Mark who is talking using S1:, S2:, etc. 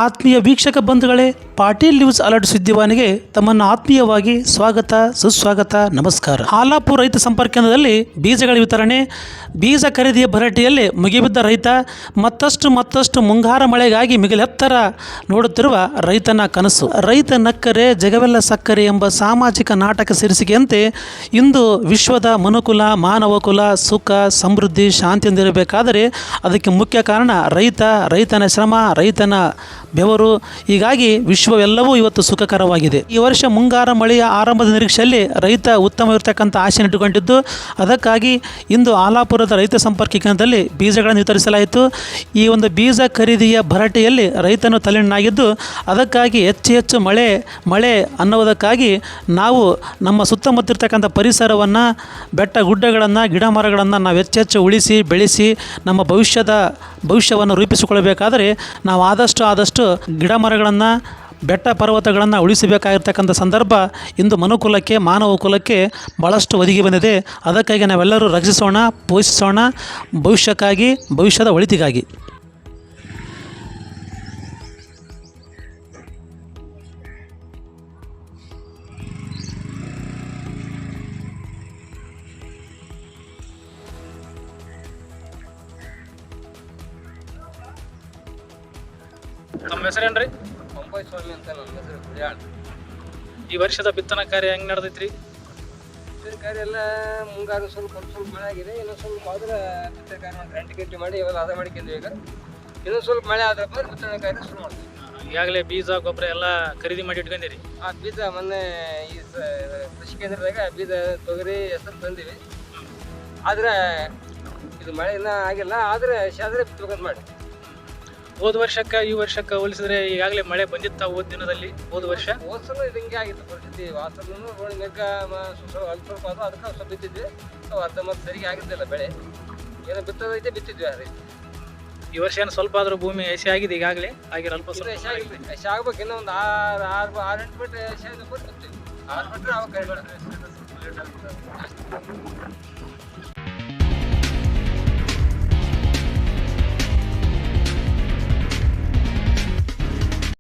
S1: ಆತ್ಮೀಯ ವೀಕ್ಷಕ ಬಂಧುಗಳೇ, ಪಾಟೀಲ್ ನ್ಯೂಸ್ ಅಲರ್ಟ್ ಸುದ್ದಿವಾಹಿನಿಗೆ ತಮ್ಮನ್ನು ಆತ್ಮೀಯವಾಗಿ ಸ್ವಾಗತ, ಸುಸ್ವಾಗತ, ನಮಸ್ಕಾರ. ಹಾಲಾಪುರ ರೈತ ಸಂಪರ್ಕ ಕೇಂದ್ರದಲ್ಲಿ ಬೀಜಗಳ ವಿತರಣೆ, ಬೀಜ ಖರೀದಿಯ ಭರಾಟೆಯಲ್ಲಿ ಮುಗಿಬಿದ್ದ ರೈತ, ಮತ್ತಷ್ಟು ಮುಂಗಾರ ಮಳೆಗಾಗಿ ಮಿಗಿಲೆತ್ತರ ನೋಡುತ್ತಿರುವ ರೈತನ ಕನಸು. ರೈತ ನಕ್ಕರೆ ಜಗವೆಲ್ಲ ಸಕ್ಕರೆ ಎಂಬ ಸಾಮಾಜಿಕ ನಾಟಕ ಶೀರ್ಷಿಕೆಯಂತೆ ಇಂದು ವಿಶ್ವದ ಮನುಕುಲ, ಮಾನವ ಕುಲ ಸುಖ, ಸಮೃದ್ಧಿ, ಶಾಂತಿಯಿಂದಿರಬೇಕಾದರೆ ಅದಕ್ಕೆ ಮುಖ್ಯ ಕಾರಣ ರೈತನ ಶ್ರಮ, ರೈತನ ಬೆವರು. ಹೀಗಾಗಿ ವಿಶ್ವವೆಲ್ಲವೂ ಇವತ್ತು ಸುಖಕರವಾಗಿದೆ. ಈ ವರ್ಷ ಮುಂಗಾರ ಮಳೆಯ ಆರಂಭದ ನಿರೀಕ್ಷೆಯಲ್ಲಿ ರೈತ ಉತ್ತಮವಿರತಕ್ಕಂಥ ಆಶೆ ಇಟ್ಟುಕೊಂಡಿದ್ದು, ಅದಕ್ಕಾಗಿ ಇಂದು ಆಲಾಪುರದ ರೈತ ಸಂಪರ್ಕ ಕೇಂದ್ರದಲ್ಲಿ ಬೀಜಗಳನ್ನು ವಿತರಿಸಲಾಯಿತು. ಈ ಒಂದು ಬೀಜ ಖರೀದಿಯ ಭರಾಟೆಯಲ್ಲಿ ರೈತನು ತಲ್ಲೀನಾಗಿದ್ದು, ಅದಕ್ಕಾಗಿ ಹೆಚ್ಚು ಮಳೆ ಅನ್ನುವುದಕ್ಕಾಗಿ ನಾವು ನಮ್ಮ ಸುತ್ತಮುತ್ತಿರ್ತಕ್ಕಂಥ ಪರಿಸರವನ್ನು, ಬೆಟ್ಟ ಗುಡ್ಡಗಳನ್ನು, ಗಿಡ ಮರಗಳನ್ನು ನಾವು ಹೆಚ್ಚು ಉಳಿಸಿ ಬೆಳೆಸಿ ನಮ್ಮ ಭವಿಷ್ಯವನ್ನು ರೂಪಿಸಿಕೊಳ್ಳಬೇಕಾದರೆ ನಾವು ಆದಷ್ಟು ಗಿಡ ಮರಗಳನ್ನು, ಬೆಟ್ಟ ಪರ್ವತಗಳನ್ನು ಉಳಿಸಬೇಕಾಗಿರ್ತಕ್ಕಂಥ ಸಂದರ್ಭ ಇಂದು ಮನುಕುಲಕ್ಕೆ, ಮಾನವ ಕುಲಕ್ಕೆ ಭಾಳಷ್ಟು ಒದಗಿ ಬಂದಿದೆ. ಅದಕ್ಕಾಗಿ ನಾವೆಲ್ಲರೂ ರಕ್ಷಿಸೋಣ, ಪೋಷಿಸೋಣ, ಭವಿಷ್ಯಕ್ಕಾಗಿ, ಭವಿಷ್ಯದ ಒಳಿತಿಗಾಗಿ.
S2: ನಮ್ಮ ಹೆಸರೇನ್ರಿ?
S3: ಸ್ವಾಮಿ ಅಂತ ನನ್ನ ಹೆಸರು ಗುಡಿಯಾಳ್.
S2: ಈ ವರ್ಷದ ಬಿತ್ತನೆ ಕಾರ್ಯ ಹೆಂಗೆ ನಡೆದೈತ್ರಿ?
S3: ಬಿತ್ತನೆ ಕಾರ್ಯ ಎಲ್ಲ ಮುಂಗಾರು ಸ್ವಲ್ಪ ಮಳೆ ಆಗಿದೆ. ಇನ್ನೊಂದು ಸ್ವಲ್ಪ ಆದ್ರೆ ಬಿತ್ತನೆ ಕಾರ್ಯ ಗಂಟೆ ಮಾಡಿ ಇವೆಲ್ಲ ಅದ ಮಾಡ್ಕೊಂಡ್ವಿ. ಈಗ ಇನ್ನೊಂದು ಸ್ವಲ್ಪ ಮಳೆ ಆದ್ರೆ ಬಿತ್ತನೆ ಕಾರ್ಯ ಶುರು ಮಾಡ್ತೀವಿ.
S2: ಈಗಾಗಲೇ ಬೀಜ ಗೊಬ್ಬರ ಎಲ್ಲ ಖರೀದಿ ಮಾಡಿ ಇಟ್ಕೊಂಡಿರಿ?
S3: ಆ ಬೀಜ ಮೊನ್ನೆ ಈ ಕೃಷಿ ಕೇಂದ್ರದಾಗ ಬೀಜ ತೊಗರಿ ಹೆಸರು ತಂದೀವಿ. ಆದ್ರೆ ಇದು ಮಳೆ ಇನ್ನೂ ಆಗಿಲ್ಲ. ಆದರೆ ಬಿತ್ತಬೇಕಂತ ಮಾಡಿ.
S2: ಹೋದ ವರ್ಷಕ್ಕೆ ಈ ವರ್ಷಕ್ಕೆ ಹೋಲಿಸಿದ್ರೆ ಈಗಾಗಲೇ ಮಳೆ ಬಂದಿತ್ತ ದಿನದಲ್ಲಿ? ಹೋದ
S3: ಸಲ ಇದು ಹಿಂಗೆ ಆಗಿತ್ತು ಪರಿಸ್ಥಿತಿ. ವಾಸನು ರೋಡ್ ಮೇಗ ಸ್ವಲ್ಪ ಅದು ಅದಕ್ಕೆ ಸ್ವಲ್ಪ ಬಿತ್ತಿದ್ವಿ. ಅರ್ಧ ಮತ್ತು ಸರಿಗೆ ಆಗಿದ್ದಿಲ್ಲ ಬೆಳೆ. ಏನೋ ಬಿತ್ತೋದೈತೆ ಬಿತ್ತಿದ್ವಿ. ಅದೇ
S2: ಈ ವರ್ಷ ಏನು ಸ್ವಲ್ಪ ಆದರೂ ಭೂಮಿ ಹಸಿ ಆಗಿದೆ ಈಗಾಗಲೇ? ಆಗಿರಲ್ಪ
S3: ಹಸಿ ಆಗ್ಬೇಕು. ಇನ್ನೂ ಒಂದು 6-8 ಫೀಟ್ ಹಸಿ ಆಗಿ ಬಿತ್ತೀವಿ. 6 ಫೀಟ್ ಅವಾಗ ಕಡಿಮೆ.